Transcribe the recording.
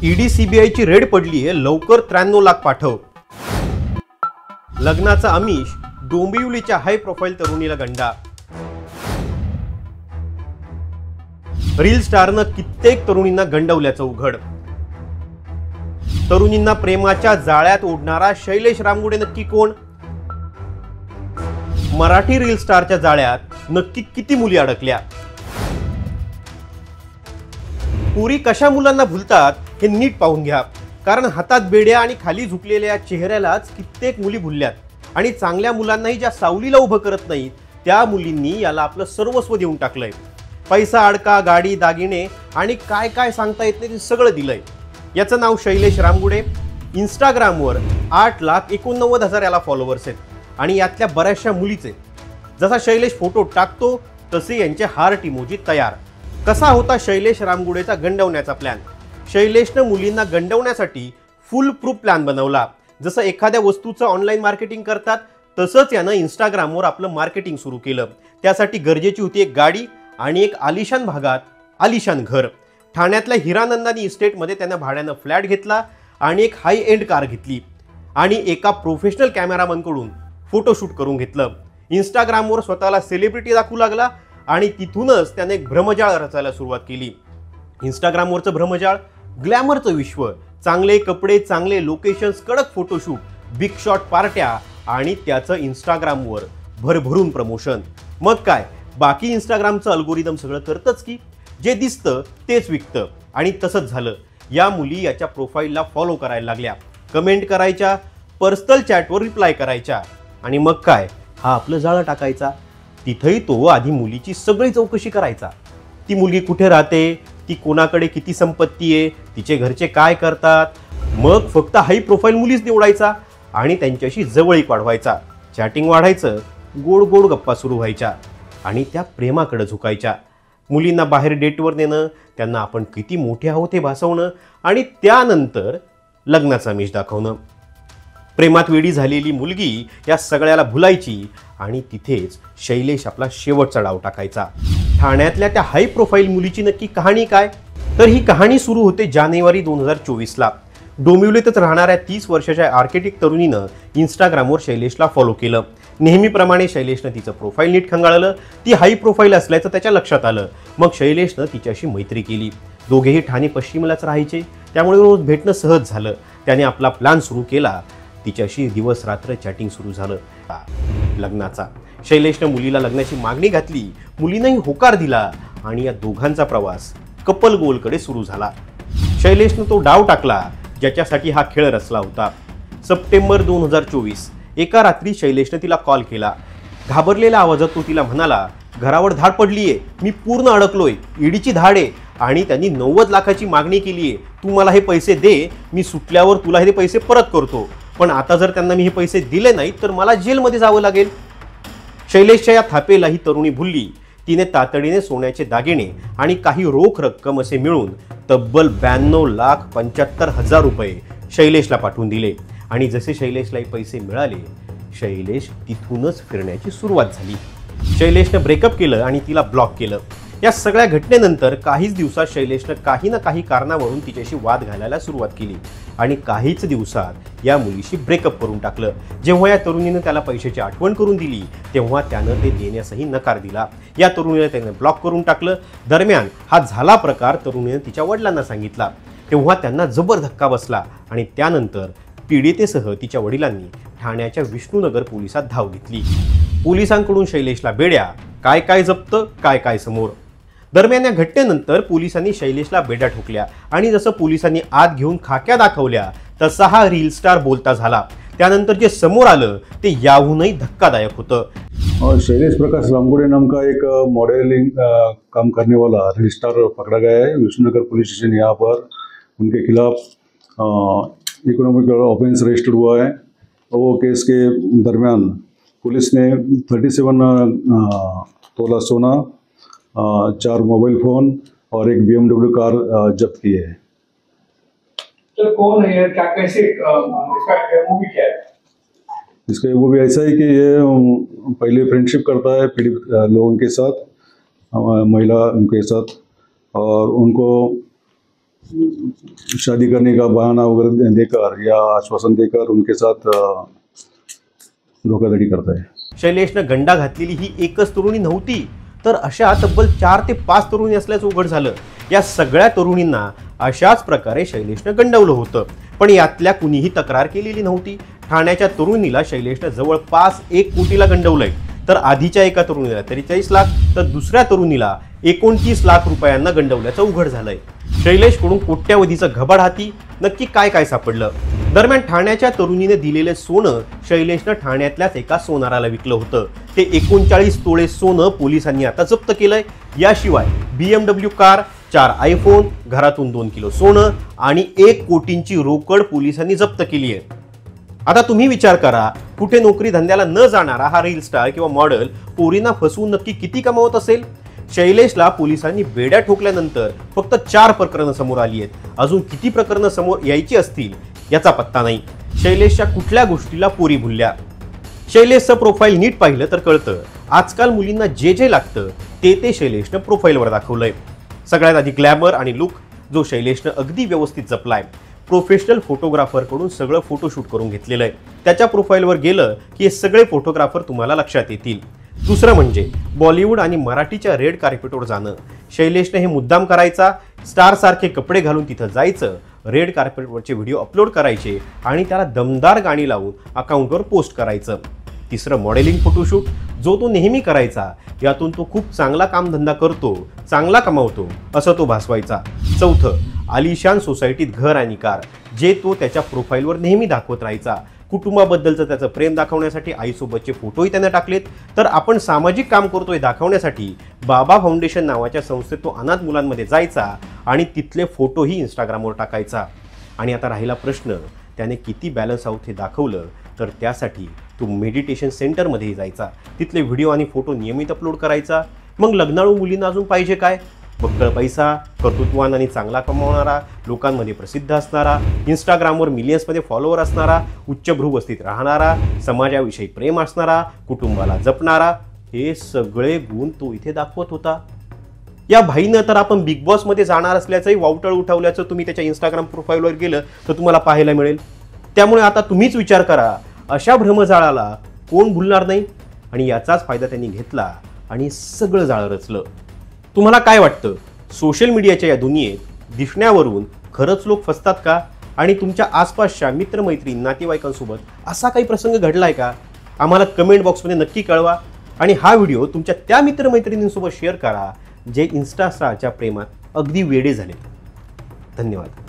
ED सीबीआयची red पडली आहे, लवकर 93 लाख पाठव. लग्नाचा आमिष, डोंबिवलीच्या हाय प्रोफाईल तरुणीला गंडा. रील स्टारनं कित्येक तरुणींना गंडवल्याचं उघड. तरुणींना प्रेमाच्या जाळ्यात ओढणारा शैलेश रामगुडे नक्की कोण? मराठी रील स्टारच्या जाळ्यात नक्की किती मुली अडकल्या? पुरी कशा मुलांना भुलतात हे नीट पाहून घ्या, कारण हातात बेड्या आणि खाली झुकलेल्या चेहऱ्यालाच कित्येक मुली भुलल्यात. आणि चांगल्या मुलांनाही ज्या सावलीला उभं करत नाहीत त्या मुलींनी याला आपलं सर्वस्व देऊन टाकलंय. पैसा, अडका, गाडी, दागिने आणि काय काय सांगता येत नाही ते सगळं दिलंय. याचं नाव शैलेश रामगुडे. इंस्टाग्रामवर 8,89,000 याला फॉलोअर्स आहेत आणि यातल्या बऱ्याचशा मुलीचे. जसा शैलेश फोटो टाकतो तसे यांचे हार्ट इमोजी तयार. कसा होता शैलेश रामगुडेचा गंडवण्याचा प्लॅन? शैलेशनं मुलींना गंडवण्यासाठी फुल प्रूफ प्लॅन बनवला. जसं एखाद्या वस्तूचं ऑनलाईन मार्केटिंग करतात तसंच यानं इंस्टाग्रामवर आपलं मार्केटिंग सुरू केलं. त्यासाठी गरजेची होती एक गाडी आणि एक आलिशान भागात आलिशान घर. ठाण्यातल्या हिरानंदानी इस्टेटमध्ये त्यानं भाड्यानं फ्लॅट घेतला आणि एक हाय एंड कार घेतली आणि एका प्रोफेशनल कॅमेरामनकडून फोटोशूट करून घेतलं. इंस्टाग्रामवर स्वतःला सेलिब्रिटी दाखवू लागला आणि तिथूनच त्याने एक भ्रमजाळ रचायला सुरुवात केली. इंस्टाग्रामवरचं भ्रमजाळ, ग्लॅमरचं विश्व, चांगले कपडे, चांगले लोकेशन्स, कडक फोटोशूट, बिग शॉट पार्ट्या आणि त्याचं इंस्टाग्रामवर भरभरून प्रमोशन. मग काय, बाकी इंस्टाग्रामचं अल्गोरिदम सगळं करतंच की, जे दिसतं तेच विकतं. आणि तसंच झालं. या मुली याच्या प्रोफाईलला फॉलो करायला लागल्या, कमेंट करायच्या, पर्सनल चॅटवर रिप्लाय करायच्या आणि मग काय, हा आपलं जाळं टाकायचा. तिथंही तो आधी मुलीची सगळी चौकशी करायचा. ती मुलगी कुठे राहते, ती कोणाकडे किती संपत्ती आहे, तिचे घरचे काय करतात. मग फक्त हाई प्रोफाईल मुलीच निवडायचा आणि त्यांच्याशी जवळीक वाढवायचा. चॅटिंग वाढायचं, गोड गोड गप्पा सुरू व्हायच्या आणि त्या प्रेमाकडे झुकायच्या. मुलींना बाहेर डेटवर नेणं, त्यांना आपण किती मोठे आहोत हे भासवणं आणि त्यानंतर लग्नाचा आमिष दाखवणं. प्रेमात वेडी झालेली मुलगी या सगळ्याला भुलायची आणि तिथेच शैलेश आपला शेवटचा डाव टाकायचा. ठाण्यातल्या त्या हाय प्रोफाईल मुलीची नक्की कहाणी काय? तर ही कहाणी सुरू होते जानेवारी 2024ला. डोंबिवलीतच राहणाऱ्या 30 वर्षाच्या आर्किटेक्ट तरुणीनं इंस्टाग्रामवर शैलेशला फॉलो केलं. नेहमीप्रमाणे शैलेशनं तिचं प्रोफाईल नीट खंगाळलं. ती हाय प्रोफाईल असल्याचं त्याच्या लक्षात आलं. मग शैलेशनं तिच्याशी मैत्री केली. दोघेही ठाणे पश्चिमलाच राहायचे, त्यामुळे रोज भेटणं सहज झालं. त्याने आपला प्लॅन सुरू केला. तिच्याशी दिवस रात्र चॅटिंग सुरू झालं. लग्नाचा. शैलेशनं मुलीला लग्नाची मागणी घातली. मुलीनंही होकार दिला आणि या दोघांचा प्रवास कपल गोलकडे सुरू झाला. शैलेशनं तो डाव टाकला ज्याच्यासाठी हा खेळ रचला होता. सप्टेंबर 2024. एका रात्री शैलेशनं तिला कॉल केला. घाबरलेल्या आवाजात तो तिला म्हणाला, घरावर धाड पडलीये, मी पूर्ण अडकलोय, ईडीची धाड आहे आणि त्यांनी 90 लाखाची मागणी केली आहे. तू मला हे पैसे दे, मी सुटल्यावर तुला हे पैसे परत करतो. पण आता जर त्यांना मी हे पैसे दिले नाहीत तर मला जेलमध्ये जावं लागेल. शैलेशच्या या थापेला ही तरुणी भुलली. तिने तातडीने सोन्याचे दागिने आणि काही रोख रक्कम असे मिळून तब्बल 92,75,000 रुपये शैलेशला पाठवून दिले. आणि जसे शैलेशला पैसे मिळाले, शैलेश तिथूनच फिरण्याची सुरुवात झाली. शैलेशनं ब्रेकअप केलं आणि तिला ब्लॉक केलं. या सगळ्या घटनेनंतर काहीच दिवसात शैलेशनं काही ना काही कारणावरून तिच्याशी वाद घालायला सुरुवात केली आणि काहीच दिवसात या मुलीशी ब्रेकअप करून टाकलं. जेव्हा या तरुणीनं त्याला पैशाची आठवण करून दिली तेव्हा त्यानं ते देण्यासही नकार दिला. या तरुणीनं त्याने ब्लॉक करून टाकलं. दरम्यान हा झाला प्रकार तरुणीनं तिच्या वडिलांना सांगितला. तेव्हा त्यांना जबर धक्का बसला आणि त्यानंतर पीडितेसह तिच्या वडिलांनी ठाण्याच्या विष्णुनगर पोलिसात धाव घेतली. पोलिसांकडून शैलेशला बेड्या, काय काय जप्त, काय काय समोर. दरम्यान या घटनेनंतर पोलिसांनी शैलेशला बेड्या ठोकल्या आणि जसं पोलिसांनी आत घेऊन खाक्या दाखवल्या तसा हा रील स्टार बोलता झाला. त्यानंतर जे समोर आलं ते याहूनही धक्कादायक होतं. शैलेश प्रकाश रामगुडे नाम का एक मॉडलिंग काम करने वाला रील स्टार पकड़ा गया है विष्णुनगर पुलिस स्टेशन. यहाँ पर उनके खिलाफ इकोनॉमिक ऑफेंस रजिस्टर्ड हुआ है. वो केस के दरमियान पुलिस ने 37 तोला सोना, 4 मोबाइल फ़ोन और एक BMW कार जब्त की है. तो कौन है यार, क्या कैसे इसका मूवी क्या है? इसका वो भी ऐसा है कि ये पहले फ्रेंडशिप करता है पीड़ित लोगों के साथ, महिला उनके साथ, और उनको शादी करने का बहाना वगैरह देकर या आश्वासन देकर उनके साथ धोखाधड़ी करता है। शैलेशनं गंडा घातलेली ही एकच तरुणी नव्हती, तर अशा तब्बल 4 ते 5 तरुणी असल्याचं उघड झालं। या सगळ्या तरुणींना अशाच प्रकारे शैलेशनं गंडवलं होतं, पण यातल्या कुणीही तक्रार केलेली नव्हती। ठाण्याच्या तरुणीला शैलेशनं जवळपास 1 कोटीला गंडवलंय, तर आधीच्या एका तरुणीला 43 लाख तर दुसऱ्या तरुणीला 29 लाख रुपयांना गंडवल्याचं उघड झालंय। शैलेशकडून कोट्यावधीचं घबाड हाती नक्की काय काय सापडलं? दरम्यान ठाण्याच्या तरुणीने दिलेलं सोनं शैलेशनं ठाण्यातल्याच एका सोनाराला विकलं होतं। ते 39 तोळे सोनं पोलिसांनी आता जप्त केलंय। याशिवाय BMW कार, 4 आयफोन, घरातून 2 किलो सोनं आणि 1 कोटींची रोकड पोलिसांनी जप्त केली आहे। आता तुम्ही विचार करा, कुठे नोकरी धंद्याला न जाणारा हा रील स्टार किंवा मॉडेल पोरींना फसवून नक्की किती कमावत असेल? शैलेशला पोलिसांनी बेड्या ठोकल्यानंतर फक्त 4 प्रकरणं समोर आली आहेत। अजून किती प्रकरणं समोर यायची असतील याचा पत्ता नाही। शैलेशच्या कुठल्या गोष्टीला पोरी भुलल्या? शैलेशचं प्रोफाईल नीट पाहिलं तर कळतं, आजकाल मुलींना जे जे लागतं ते शैलेशनं प्रोफाईलवर दाखवलंय। सगळ्यात आधी ग्लॅमर आणि लुक, जो शैलेशनं अगदी व्यवस्थित जपलाय। प्रोफेशनल फोटोग्राफरकडून सगळं फोटोशूट करून घेतलेलं आहे। त्याच्या प्रोफाईलवर गेलं की हे सगळे फोटोग्राफर तुम्हाला लक्षात येतील। दुसरं म्हणजे बॉलिवूड आणि मराठीच्या रेड कार्पेटवर जाणं। शैलेशने हे मुद्दाम करायचा, स्टार सारखे कपडे घालून तिथं जायचं, रेड कार्पेटवरचे व्हिडिओ अपलोड करायचे आणि त्याला दमदार गाणी लावून अकाउंटवर पोस्ट करायचं। तिसरं मॉडेलिंग फोटोशूट, जो तो नेहमी करायचा, यातून तो खूप चांगला कामधंदा करतो, चांगला कमावतो असं तो भासवायचा। चौथं आलिशान सोसायटीत घर आणि कार, जे तो त्याच्या प्रोफाईलवर नेहमी दाखवत राहायचा। कुटुंबाबद्दलचं त्याचं प्रेम दाखवण्यासाठी आईसोबतचे फोटोही त्याने टाकलेत। तर आपण सामाजिक काम करतोय दाखवण्यासाठी बाबा फाउंडेशन नावाच्या संस्थेत तो अनाथ मुलांमध्ये जायचा आणि तिथले फोटोही इंस्टाग्रामवर टाकायचा। आणि आता राहिला प्रश्न, त्याने किती बॅलन्स आहोत हे दाखवलं तर त्यासाठी तो मेडिटेशन सेंटरमध्येही जायचा, तिथले व्हिडिओ आणि फोटो नियमित अपलोड करायचा। मग लग्नाळू मुलींना अजून पाहिजे काय? फक्त पैसा, कर्तृत्वान आणि चांगला कमावणारा, लोकांमध्ये प्रसिद्ध असणारा, इंस्टाग्रामवर मिलियन्समध्ये फॉलोअर असणारा, उच्चभ्रूवस्थित राहणारा, समाजाविषयी प्रेम असणारा, कुटुंबाला जपणारा, हे सगळे गुण तो इथे दाखवत होता। या भाईनं तर आपण बिग बॉसमध्ये जाणार असल्याचंही वावटळ उठवल्याचं तुम्ही त्याच्या इंस्टाग्राम प्रोफाईलवर गेलं तर तुम्हाला पाहायला मिळेल। त्यामुळे आता तुम्हीच विचार करा, अशा भ्रमजाळाला कोण भुलणार नाही? आणि याचाच फायदा त्यांनी घेतला आणि सगळं जाळं रचलं। तुम्हाला काय वाटतं, सोशल मीडियाच्या या दुनियेत दिसण्यावरून खरंच लोक फसतात का? आणि तुमच्या आसपासच्या मित्रमैत्रीण, नातेवाईकांसोबत असा काही प्रसंग घडलाय का? आम्हाला कमेंट बॉक्समध्ये नक्की कळवा आणि हा व्हिडिओ तुमच्या त्या मित्रमैत्रिणींसोबत शेअर करा जे इन्स्टाच्या प्रेमात अगदी वेडे झालेत। धन्यवाद।